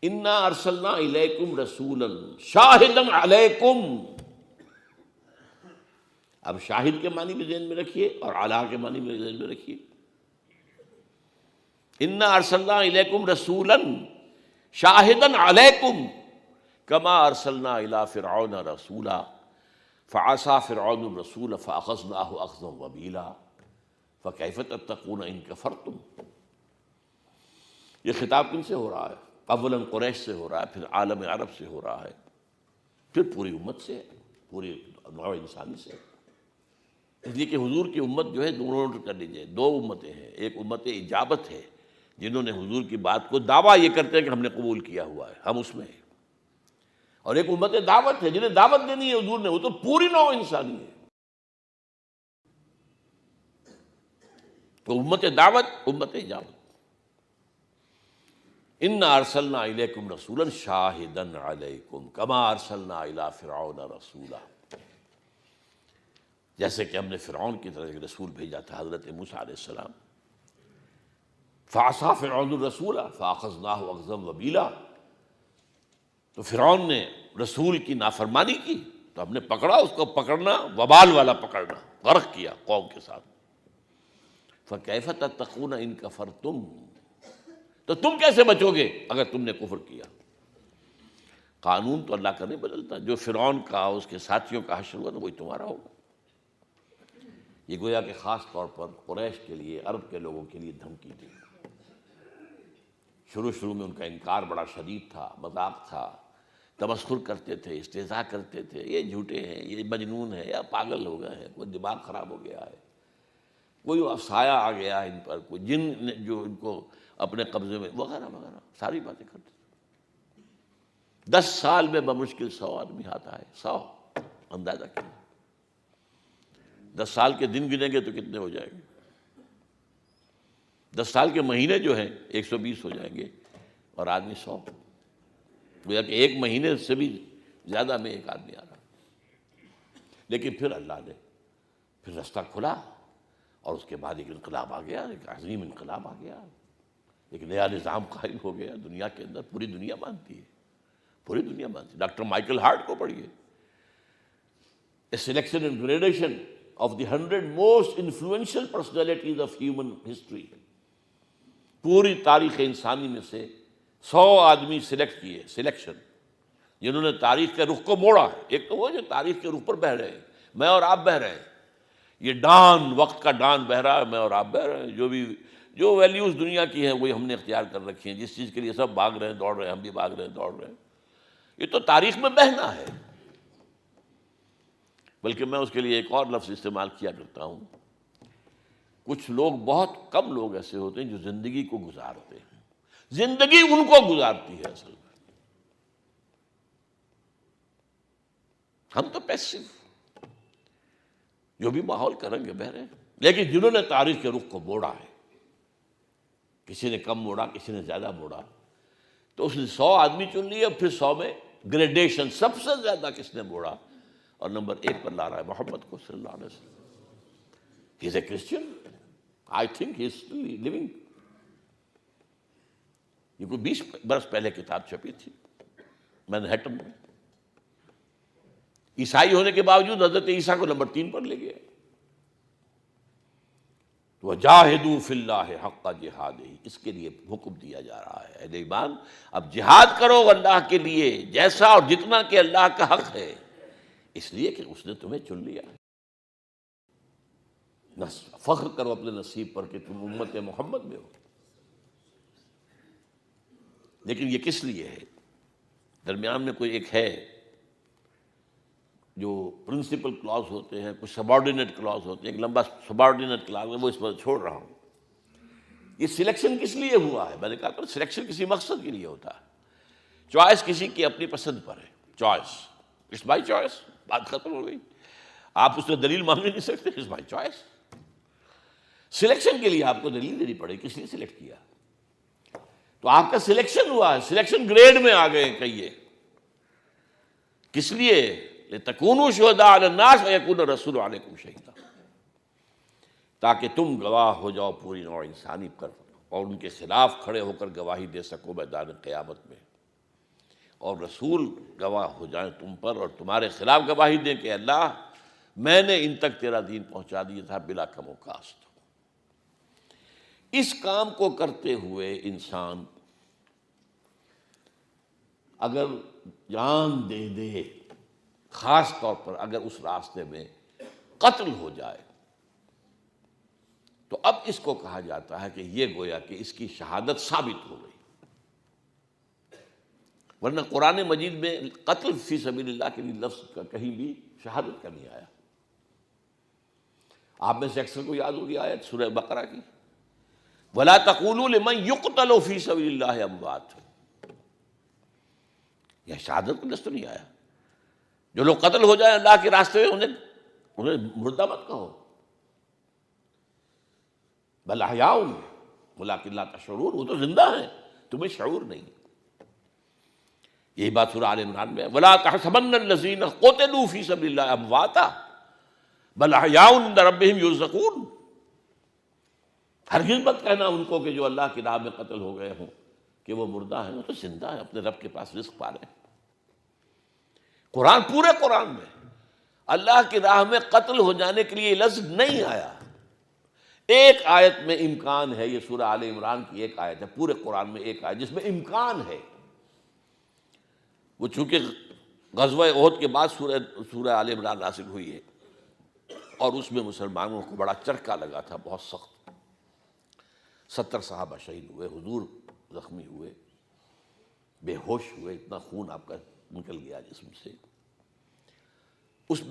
انا ارسلنا الیکم رسولا شاہدا علیکم. اب شاہد کے معنی بھی ذہن میں رکھیے اور علی کے معنی بھی ذہن میں رکھیے. انا ارسلنا الیکم رسولا شاہدا علیکم کما ارسلنا الی فرعون رسولا فعصى فرعون الرسول فاخذناه اخذا وبیلا فکیف تتقون ان کفرتم. یہ خطاب کن سے ہو رہا ہے؟ اولاً قریش سے ہو رہا ہے، پھر عالم عرب سے ہو رہا ہے، پھر پوری امت سے، پوری نوع انسانی سے. اس لیے کہ حضور کی امت جو ہے دونوں کر لیجیے، دو امتیں ہیں. ایک امت اجابت ہے جنہوں نے حضور کی بات کو دعویٰ یہ کرتے ہیں کہ ہم نے قبول کیا ہوا ہے، ہم اس میں ہیں. اور ایک امت دعوت ہے جنہیں دعوت دینی ہے حضور نے، وہ تو پوری نوع انسانی ہے. تو امت دعوت، امت اجابت. انا ارسلنا الیکم رسولا شاہدا علیکم کما ارسلنا الی فرعون رسولا. جیسے کہ ہم نے فرعون کی طرف ایک رسول بھیجا تھا، حضرت موسیٰ علیہ السلام. فعصى فرعون الرسول فاخذناه اخذا وبیلا. تو فرعون نے رسول کی نافرمانی کی تو ہم نے پکڑا، اس کو پکڑنا وبال والا پکڑنا، غرق کیا قوم کے ساتھ. فکیف تتقون ان کفرتم. تو تم کیسے بچو گے اگر تم نے کفر کیا؟ قانون تو اللہ کا نہیں بدلتا. جو فرعون کا، اس کے ساتھیوں کا حشر ہوا تو وہی تمہارا ہوگا. یہ گویا کہ خاص طور پر قریش کے لیے، عرب کے لوگوں کے لیے دھمکی تھی. شروع میں ان کا انکار بڑا شدید تھا، مذاق تھا، تمسخر کرتے تھے، استہزاء کرتے تھے. یہ جھوٹے ہیں، یہ مجنون ہیں، یا پاگل ہو گئے ہیں، کوئی دماغ خراب ہو گیا ہے، کوئی سایہ آ گیا ہے ان پر، کوئی جن نے جو ان کو اپنے قبضے میں، وغیرہ وغیرہ ساری باتیں کرتے تھے. 10 سال میں بمشکل 100 آدمی ہاتھ آئے. 100 اندازہ کیا. 10 سال کے دن گنیں گے تو کتنے ہو جائیں گے؟ 10 سال کے مہینے جو ہیں 120 ہو جائیں گے، اور آدمی 100. گویا کہ ایک مہینے سے بھی زیادہ میں ایک آدمی آ رہا. لیکن پھر اللہ نے پھر رستہ کھلا، اور اس کے بعد ایک انقلاب آ گیا، ایک عظیم انقلاب آ گیا، ایک نیا نظام قائم ہو گیا دنیا کے اندر. پوری دنیا مانتی ہے، پوری دنیا مانتی ہے. ڈاکٹر مائیکل ہارٹ کو پڑھیے، A selection and gradation of the 100 most influential personalities of human history. پوری تاریخ انسانی میں سے 100 آدمی سلیکٹ کیے، سلیکشن، جنہوں نے تاریخ کے رخ کو موڑا. ایک تو وہ جو تاریخ کے رخ پر بہہ رہے ہیں، میں اور آپ بہہ رہے ہیں. یہ ڈان، وقت کا ڈان بہہ رہا ہے، میں اور آپ بہہ رہے ہیں. جو ویلیوز دنیا کی ہیں وہی ہم نے اختیار کر رکھی ہیں. جس چیز کے لیے سب بھاگ رہے ہیں، دوڑ رہے ہیں، ہم بھی بھاگ رہے ہیں، دوڑ رہے ہیں. یہ تو تاریخ میں بہنا ہے. بلکہ میں اس کے لیے ایک اور لفظ استعمال کیا کرتا ہوں. کچھ لوگ، بہت کم لوگ ایسے ہوتے ہیں جو زندگی کو گزارتے ہیں. زندگی ان کو گزارتی ہے اصل میں. ہم تو پیسو، جو بھی ماحول کریں گے بہ رہے ہیں. لیکن جنہوں نے تاریخ کے رخ کو موڑا ہے، کسی نے کم موڑا، کسی نے زیادہ موڑا، تو اس نے 100 آدمی چن لیے. پھر 100 میں گریڈیشن، سب سے زیادہ کس نے موڑا، اور نمبر 1 پر لا رہا ہے محمد کو صلی اللہ علیہ وسلم. He is a Christian. I think he is still living. یہ کوئی 20 برس پہلے کتاب چھپی تھی مینہٹن میں. عیسائی ہونے کے باوجود حضرت عیسیٰ کو نمبر 3 پر لے گیا. وَجَاهِدُوا فِي اللَّهِ حَقَّ جِهَادِهِ. اس کے لیے حکم دیا جا رہا ہے، اہل ایمان اب جہاد کرو اللہ کے لیے، جیسا اور جتنا کہ اللہ کا حق ہے، اس لیے کہ اس نے تمہیں چن لیا. فخر کرو اپنے نصیب پر کہ تم امت محمد میں ہو. لیکن یہ کس لیے ہے؟ درمیان میں کوئی ایک ہے جو پرنسپل کلاز ہوتے ہیں، کچھ سبارڈینیٹ کلاز ہوتے ہیں. ایک لمبا سبارڈینیٹ کلاز ہے، وہ اس پر چھوڑ رہا ہوں. یہ سلیکشن کس لیے ہوا ہے؟ میں نے کہا تھا سلیکشن کسی مقصد کے لیے ہوتا ہے. چوائس کسی کی اپنی پسند پر ہے. چوائس، اٹس مائی چوائس، بات ختم ہو گئی. آپ اس سے دلیل مانگ نہیں سکتے، اٹس مائی چوائس. سلیکشن کے لیے آپ کو دلیل دینی پڑے، کس لیے سلیکٹ کیا. تو آپ کا سلیکشن ہوا ہے، سلیکشن گریڈ میں آ گئے. کہیے کس لیے؟ لِتَكُونُوا شُهَدَاءَ عَلَى النَّاسِ وَيَكُونَ الرَّسُولُ عَلَيْكُمْ شَهِيدًا. تاکہ تم گواہ ہو جاؤ پوری نوع انسانی پر، اور ان کے خلاف کھڑے ہو کر گواہی دے سکو میدان قیامت میں. اور رسول گواہ ہو جائیں تم پر اور تمہارے خلاف گواہی دیں کہ اللہ میں نے ان تک تیرا دین پہنچا دیا تھا بلا کم و کاست۔ اس کام کو کرتے ہوئے انسان اگر جان دے دے، خاص طور پر اگر اس راستے میں قتل ہو جائے، تو اب اس کو کہا جاتا ہے کہ یہ گویا کہ اس کی شہادت ثابت ہو گئی، ورنہ قرآن مجید میں قتل فی سبیل اللہ کے لیے لفظ کا کہیں بھی شہادت کا نہیں آیا۔ آپ میں سے اکثر کو یاد ہوگی آیت سورہ بقرہ کی، وَلَا تَقُولُوا لِمَنْ يُقْتَلُ فِي سَبِيلِ اللَّهِ أَمْوَاتٌ، یہ شہادت کا لفظ تو نہیں آیا۔ جو لوگ قتل ہو جائیں اللہ کے راستے میں انہیں مردہ مت کہو، بل احیاء ولکن لا تشعرون، وہ تو زندہ ہیں تمہیں شعور نہیں۔ یہی بات سورہ آل عمران میں ہے، ولا تحسبن الذین قتلوا فی سبیل اللہ امواتا بل احیاء عند ربہم یرزقون، ہرگز مت کہنا ان کو کہ جو اللہ کی راہ میں قتل ہو گئے ہوں کہ وہ مردہ ہیں، وہ تو زندہ ہیں، اپنے رب کے پاس رزق پا رہے ہیں۔ قرآن، پورے قرآن میں اللہ کی راہ میں قتل ہو جانے کے لیے لفظ نہیں آیا۔ ایک آیت میں امکان ہے، یہ سورہ آل عمران کی ایک آیت ہے، پورے قرآن میں ایک آیت جس میں امکان ہے، وہ چونکہ غزوہ احد کے بعد سورہ آل عمران نازل ہوئی ہے، اور اس میں مسلمانوں کو بڑا چرکا لگا تھا، بہت سخت۔ 70 صحابہ شہید ہوئے، حضور زخمی ہوئے، بے ہوش ہوئے، اتنا خون آپ کا نکل گیا جسم سے۔